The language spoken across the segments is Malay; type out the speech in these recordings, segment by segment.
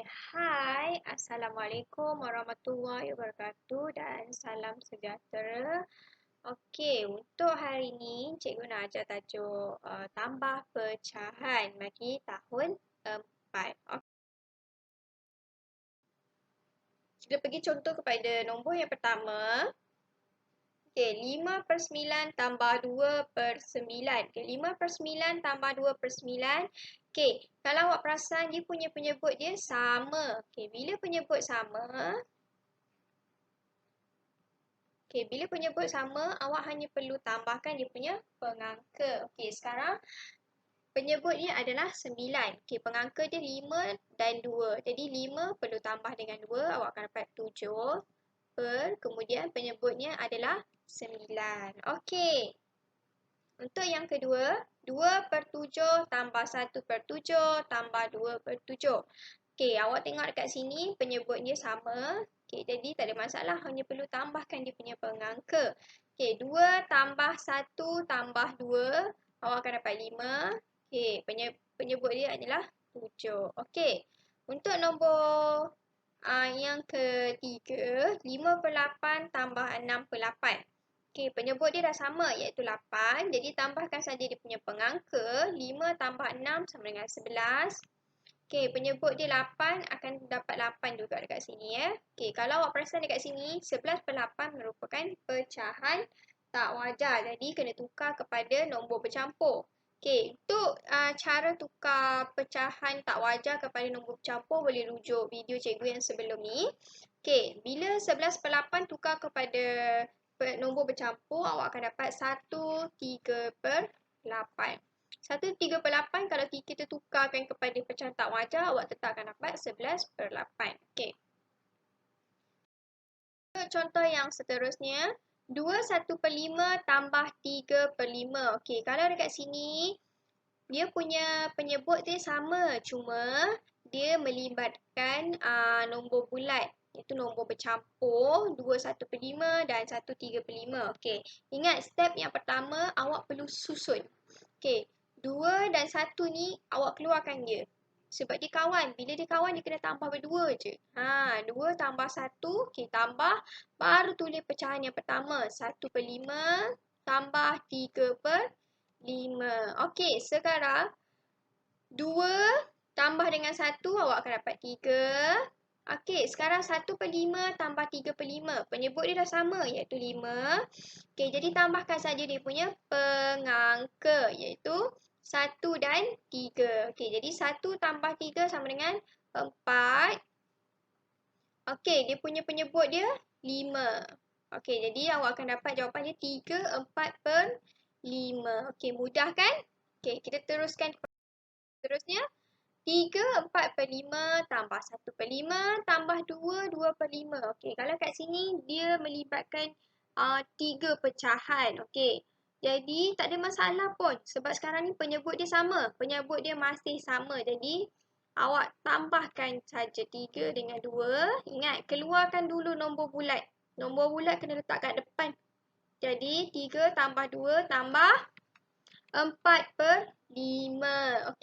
Hai, Assalamualaikum warahmatullahi wabarakatuh dan salam sejahtera. Untuk hari ini cikgu nak ajar tajuk tambah pecahan bagi tahun 4. Kita pergi contoh kepada nombor yang pertama. 5/9 tambah 2/9. 5/9 tambah 2/9. Kalau awak perasan dia punya penyebut dia sama. Bila penyebut sama, bila penyebut sama, awak hanya perlu tambahkan dia punya pengangka. Sekarang penyebut dia adalah 9. Pengangka dia 5 dan 2. Jadi 5 perlu tambah dengan 2, awak akan dapat 7 kemudian penyebutnya adalah 9. Untuk yang kedua, 2/7 tambah 1/7 tambah 2/7. Awak tengok dekat sini penyebutnya sama. Jadi tak ada masalah, hanya perlu tambahkan dia punya pengangka. 2 tambah 1 tambah 2, awak akan dapat 5. Penyebut dia adalah 7. Untuk nombor yang ketiga, 5/8 tambah 6/8. Penyebut dia dah sama iaitu 8. Jadi tambahkan saja dia punya pengangka. 5 tambah 6 sama dengan 11. Penyebut dia 8 akan dapat 8 juga dekat sini ya. Kalau awak perasan dekat sini 11/8 merupakan pecahan tak wajar. Jadi kena tukar kepada nombor bercampur. Untuk cara tukar pecahan tak wajar kepada nombor bercampur boleh rujuk video cikgu yang sebelum ni. Bila 11/8 tukar kepada nombor bercampur, awak akan dapat 1/3/8. 1/3/8 kalau kita tukarkan kepada pecahan tak wajar, awak tetap akan dapat 11/8. Contoh yang seterusnya, 2/1/5 tambah 3/5. Kalau dekat sini, dia punya penyebut dia sama, cuma dia melibatkan nombor bulat, iaitu nombor bercampur 2/1/5 dan 1/3/5. Ingat step yang pertama, awak perlu susun. 2 dan 1 ni awak keluarkan dia. Sebab dia kawan. Bila dia kawan, dia kena tambah berdua je. 2 tambah 1, tambah. Baru tulis pecahan yang pertama. 1/5 tambah 3/5. Sekarang 2 tambah dengan 1, awak akan dapat 3. Sekarang 1/5 tambah 3/5. Penyebut dia dah sama, iaitu 5. Jadi tambahkan saja dia punya pengangka, iaitu 1 dan 3. Jadi 1 tambah 3 sama dengan 4. Dia punya penyebut dia 5. Jadi awak akan dapat jawapannya 3/4/5. Mudah kan? Kita teruskan. Terusnya, 3/4/5 tambah 1/5 tambah 2, 2/5. Kalau kat sini dia melibatkan 3 pecahan. Jadi tak ada masalah pun sebab sekarang ni penyebut dia sama. Penyebut dia masih sama. Jadi awak tambahkan saja 3 dengan 2. Ingat, keluarkan dulu nombor bulat. Nombor bulat kena letak kat depan. Jadi 3 tambah 2 tambah 4/5.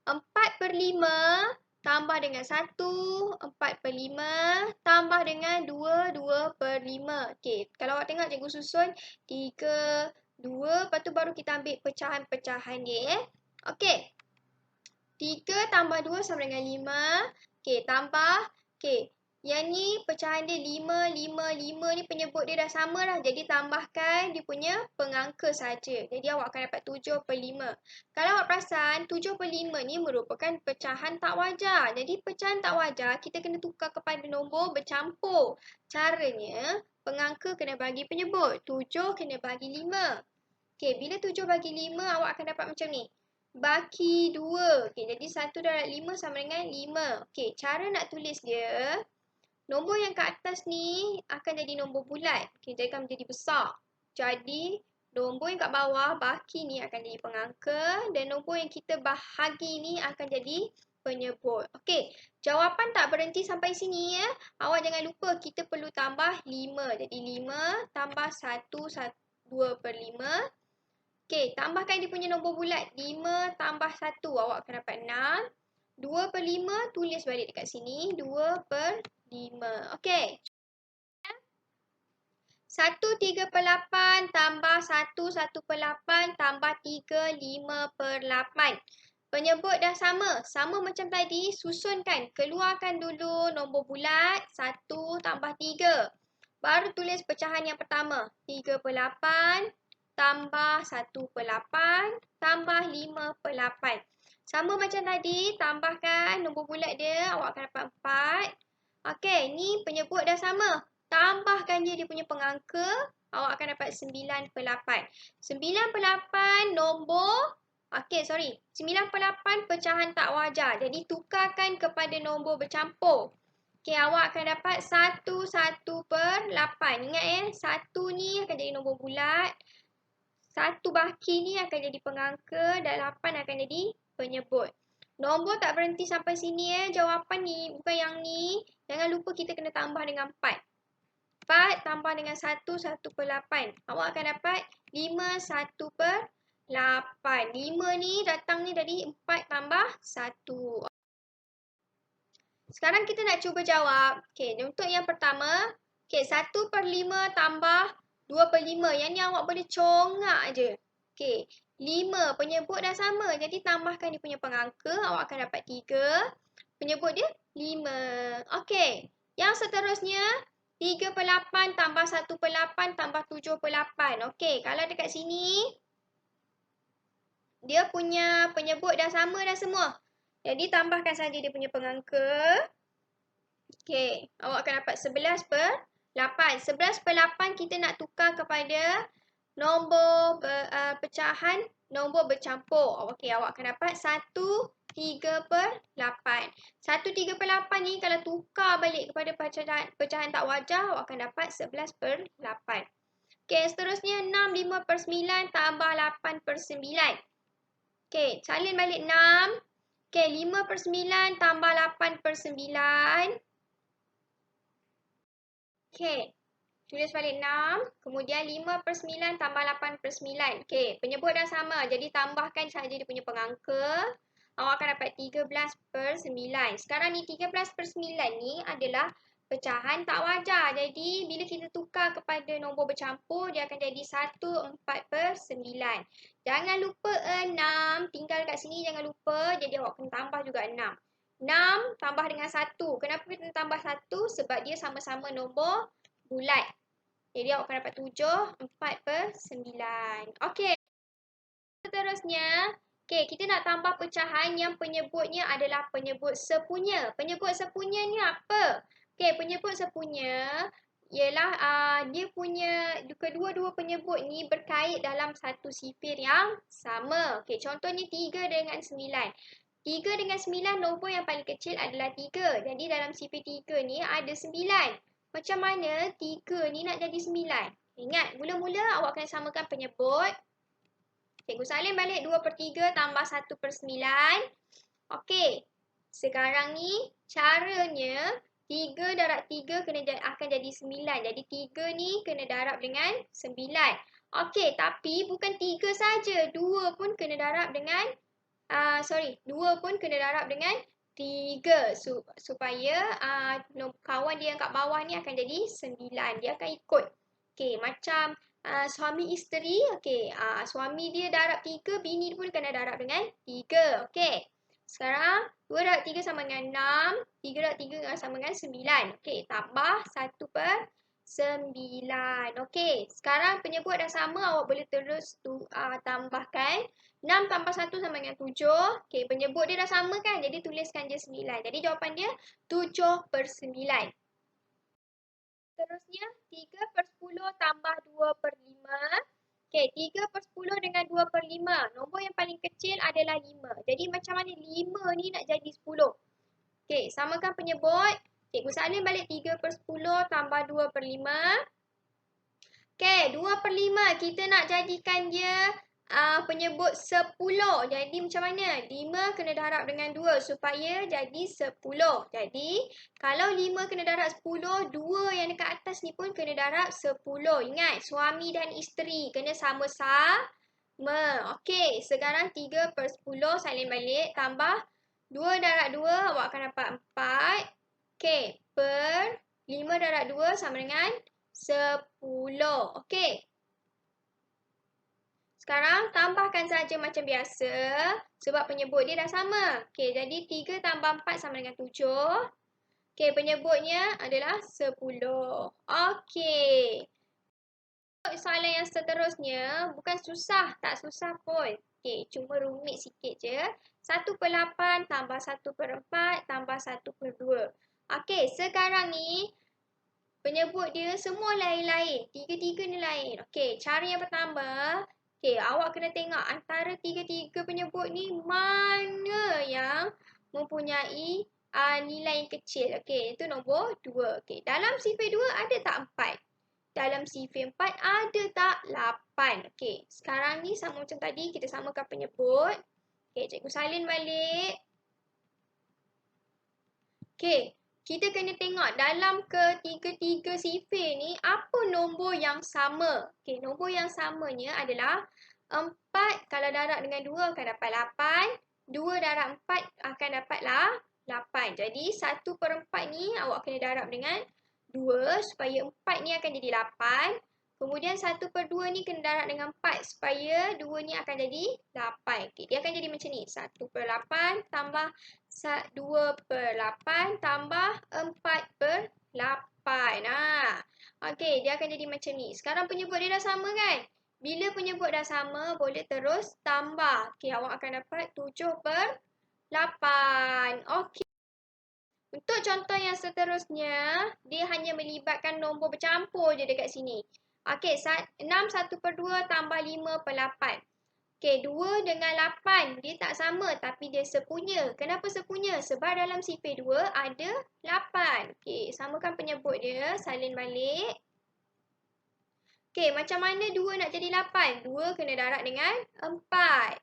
4/5 tambah dengan 1, 4/5 tambah dengan 2, 2/5. Kalau awak tengok cikgu susun 3, 2, lepas tu baru kita ambil pecahan-pecahan dia. 3 tambah 2 sama dengan 5. Tambah. Yang ni pecahan dia 5, 5, 5 ni penyebut dia dah sama dah. Jadi tambahkan dia punya pengangka saja. Jadi awak akan dapat 7/5. Kalau awak perasan 7/5 ni merupakan pecahan tak wajar. Jadi pecahan tak wajar kita kena tukar kepada nombor bercampur. Caranya pengangka kena bagi penyebut. 7 kena bagi 5. Bila 7 bagi 5 awak akan dapat macam ni. Baki 2. Jadi 1 darab 5 sama dengan 5. Cara nak tulis dia, nombor yang kat atas ni akan jadi nombor bulat. Jadi akan menjadi besar. Jadi nombor yang kat bawah, baki ni akan jadi pengangka. Dan nombor yang kita bahagi ni akan jadi penyebut. Jawapan tak berhenti sampai sini ya. Awak jangan lupa kita perlu tambah 5. Jadi 5 tambah 1, 2/5. Tambahkan dia punya nombor bulat. 5 tambah 1, awak akan dapat 6. 2/5 tulis balik dekat sini. 2/5. Okey. 1/3/8 tambah 1/8 tambah 3 5/8. Penyebut dah sama. Sama macam tadi, susunkan. Keluarkan dulu nombor bulat. 1 tambah 3. Baru tulis pecahan yang pertama. 3/8 tambah 1/8 tambah 5/8. Sama macam tadi, tambahkan nombor bulat dia. Awak akan dapat 4. Okey, ni penyebut dah sama. Tambahkan dia punya pengangka. Awak akan dapat 9/8. 9/8 nombor. Okey, sorry. 9/8 pecahan tak wajar. Jadi, tukarkan kepada nombor bercampur. Okey, awak akan dapat 1/8. Ingat 1 ni akan jadi nombor bulat. 1 baki ni akan jadi pengangka dan 8 akan jadi penyebut. Nombor tak berhenti sampai sini jawapan ni, bukan yang ni. Jangan lupa kita kena tambah dengan 4. 4 tambah dengan 1, 1/8. Awak akan dapat 5 1/8. 5 ni datang ni dari 4 tambah 1. Sekarang kita nak cuba jawab. Okey, untuk yang pertama. Okey, 1/5 tambah 2/5. Yang ni awak boleh congak je. Okey, 5 penyebut dah sama. Jadi tambahkan dia punya pengangka. Awak akan dapat 3. Penyebut dia 5. Okey, yang seterusnya. 3/8 tambah 1/8 tambah 7/8. Okey, kalau dekat sini. Dia punya penyebut dah sama dah semua. Jadi tambahkan saja dia punya pengangka. Okey, awak akan dapat 11/8. 11/8 kita nak tukar kepada nombor pecahan, nombor bercampur. Okey, awak akan dapat 1/3/8. 1/3/8 ni kalau tukar balik kepada pecahan tak wajar, awak akan dapat 11/8. Okey, seterusnya 6 5/9 tambah 8/9. Okey, salin balik 6. Okey, 5/9 tambah 8/9. Okey, tulis balik 6. Kemudian 5/9 tambah 8/9. Okey, penyebut dah sama. Jadi tambahkan saja dia punya pengangka. Awak akan dapat 13/9. Sekarang ni 13/9 ni adalah pecahan tak wajar. Jadi bila kita tukar kepada nombor bercampur, dia akan jadi 14/9. Jangan lupa 6. Tinggal kat sini jangan lupa. Jadi awak kena tambah juga 6. 6 tambah dengan 1. Kenapa kita tambah 1? Sebab dia sama-sama nombor bulat. Jadi awak akan dapat 7 4/9. Okey. Seterusnya, okey, kita nak tambah pecahan yang penyebutnya adalah penyebut sepunya. Penyebut sepunya ni apa? Okey, penyebut sepunya ialah dia punya kedua-dua penyebut ni berkait dalam satu sifir yang sama. Okey, contohnya 3 dengan 9. 3 dengan 9 nombor yang paling kecil adalah 3. Jadi dalam sifir 3 ni ada 9. Macam mana 3 ni nak jadi 9? Ingat, mula-mula awak kena samakan penyebut. Cikgu salin balik 2/3 tambah 1/9. Okey, sekarang ni caranya 3 darab 3 akan jadi 9. Jadi 3 ni kena darab dengan 9. Okey, tapi bukan 3 saja. 2 pun kena darab dengan 2 pun kena darab dengan 3 supaya kawan dia yang kat bawah ni akan jadi 9. Dia akan ikut. Okey, macam suami isteri. Okey, suami dia darab 3, bini pun kena darab dengan 3. Okey. Sekarang 2 darab 3 sama dengan 6, 3 darab 3 sama dengan 9. Okey, tambah 1/9. Okey, sekarang penyebut dah sama, awak boleh terus tambahkan. 6 tambah 1 sama dengan 7. Okey, penyebut dia dah sama kan? Jadi tuliskan je 9. Jadi jawapan dia 7/9. Seterusnya 3/10 tambah 2/5. Okey, 3/10 dengan 2/5. Nombor yang paling kecil adalah 5. Jadi macam mana 5 ni nak jadi 10? Okey, samakan penyebut. Cikgu salin balik 3/10 tambah 2/5. Okey, 2/5 kita nak jadikan dia penyebut 10. Jadi macam mana? 5 kena darab dengan 2 supaya jadi 10. Jadi kalau 5 kena darab 10, 2 yang dekat atas ni pun kena darab 10. Ingat, suami dan isteri kena sama-sama. Okey, sekarang 3/10 salin balik tambah 2 darab 2 awak akan dapat 4. Okey, per 5 darab 2 sama dengan 10. Okey. Sekarang tambahkan saja macam biasa sebab penyebut dia dah sama. Okey, jadi 3 tambah 4 sama dengan 7. Okey, penyebutnya adalah 10. Okey. Soalan yang seterusnya bukan susah, tak susah pun. Okey, cuma rumit sikit je. 1/8 tambah 1/4 tambah 1/2. Okey, sekarang ni penyebut dia semua lain-lain. Tiga-tiga ni lain. Okey, cara yang pertama, okey, awak kena tengok antara tiga-tiga penyebut ni mana yang mempunyai nilai yang kecil. Okey, itu nombor 2. Okey, dalam sifar 2 ada tak 4? Dalam sifar 4 ada tak 8? Okey, sekarang ni sama macam tadi, kita samakan penyebut. Okey, cikgu salin balik. Okey. Kita kena tengok dalam ketiga-tiga sifar ni apa nombor yang sama. Okey, nombor yang samanya adalah 4 kalau darab dengan 2 akan dapat 8. 2 darab 4 akan dapatlah 8. Jadi 1/4 ni awak kena darab dengan 2 supaya 4 ni akan jadi 8. Kemudian 1/2 ni kena darab dengan 4 supaya 2 ni akan jadi 8. Okey, dia akan jadi macam ni. 1/8 tambah 2/8 tambah 4/8. Okey, dia akan jadi macam ni. Sekarang penyebut dia dah sama kan? Bila penyebut dah sama, boleh terus tambah. Okey, awak akan dapat 7/8. Okey. Untuk contoh yang seterusnya, dia hanya melibatkan nombor bercampur je dekat sini. Okey, 6 1/2 tambah 5/8. Okey, 2 dengan 8 dia tak sama tapi dia sepunya. Kenapa sepunya? Sebab dalam sifar 2 ada 8. Okey, samakan penyebut dia, salin balik. Okey, macam mana 2 nak jadi 8? 2 kena darab dengan 4.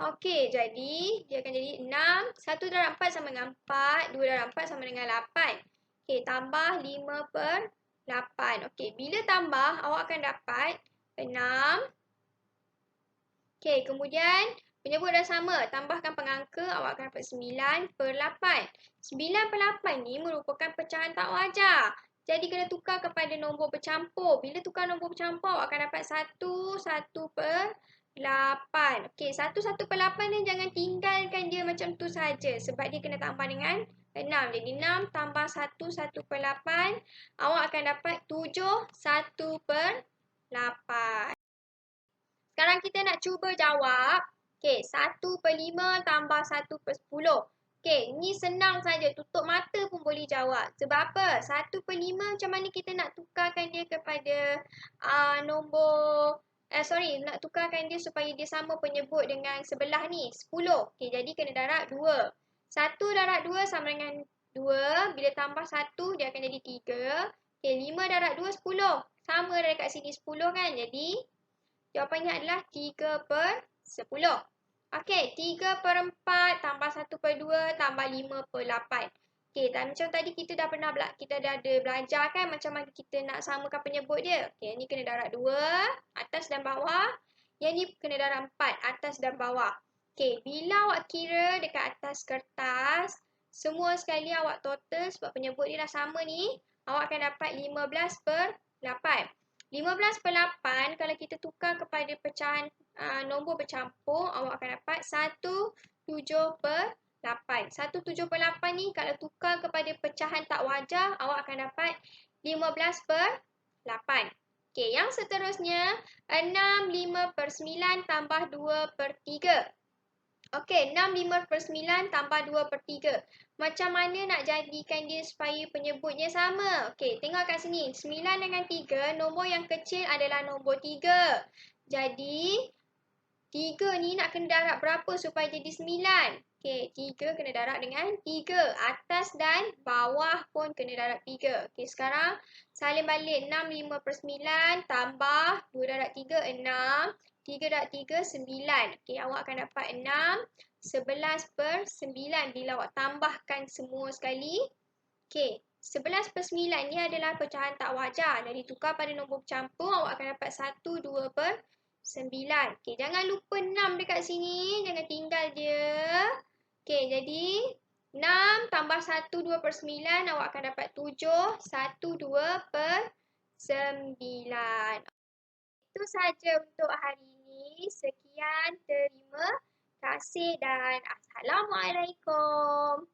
Okey, jadi dia akan jadi 6. 1 darab 4 sama dengan 4. 2 darab 4 sama dengan 8. Okey, tambah 5/8. Okey, bila tambah awak akan dapat 6. Okey, kemudian penyebut dah sama. Tambahkan pengangka, awak akan dapat 9/8. 9/8 ni merupakan pecahan tak wajar. Jadi kena tukar kepada nombor bercampur. Bila tukar nombor bercampur, awak akan dapat 1/8. Okey, 1/8 ni jangan tinggalkan dia macam tu saja. Sebab dia kena tambah dengan 6. Jadi 6 tambah 1/8. Awak akan dapat 7/8. Sekarang kita nak cuba jawab. Okey, 1/5 tambah 1/10. Okey, ni senang saja. Tutup mata pun boleh jawab. Sebab apa? 1/5 macam mana kita nak tukarkan dia kepada nak tukarkan dia supaya dia sama penyebut dengan sebelah ni, 10. Okey, jadi kena darab 2. 1 darab 2 sama dengan 2. Bila tambah 1, dia akan jadi 3. Okey, 5 darab 2, 10. Sama dekat sini 10 kan? Jadi jawapannya adalah 3/10. Okey, 3/4 tambah 1/2 tambah 5/8. Okey, dan macam tadi kita dah ada belajar kan macam mana kita nak samakan penyebut dia. Okey, ni kena darab 2, atas dan bawah. Yang ni kena darab 4, atas dan bawah. Okey, bila awak kira dekat atas kertas, semua sekali awak total sebab penyebut dia dah sama ni, awak akan dapat 15/8. 15/8 kalau kita tukar kepada pecahan nombor bercampur, awak akan dapat 1/7/8. 1/7/8 ni kalau tukar kepada pecahan tak wajar, awak akan dapat 15/8. Okey, yang seterusnya 6/5/9 tambah 2/3. Okey, 6/5/9 tambah 2/3. Macam mana nak jadikan dia supaya penyebutnya sama? Okey, tengok kat sini. 9 dengan 3, nombor yang kecil adalah nombor 3. Jadi, 3 ni nak kena darab berapa supaya jadi 9? Okey, 3 kena darab dengan 3. Atas dan bawah pun kena darab 3. Okey, sekarang salin balik 6/5/9 tambah 2 darab 3, 6. 3 darab 3, 9. Okey, awak akan dapat 6. 11/9 bila awak tambahkan semua sekali. Okey, 11/9 ni adalah pecahan tak wajar. Jadi tukar pada nombor bercampur, awak akan dapat 1, 2/9. Okey, jangan lupa 6 dekat sini. Jangan tinggal dia. Okey, Okey, jadi 6 tambah 1, 2/9 awak akan dapat 7, 1, 2/9. Itu saja untuk hari ini. Sekian, terima kasih dan Assalamualaikum.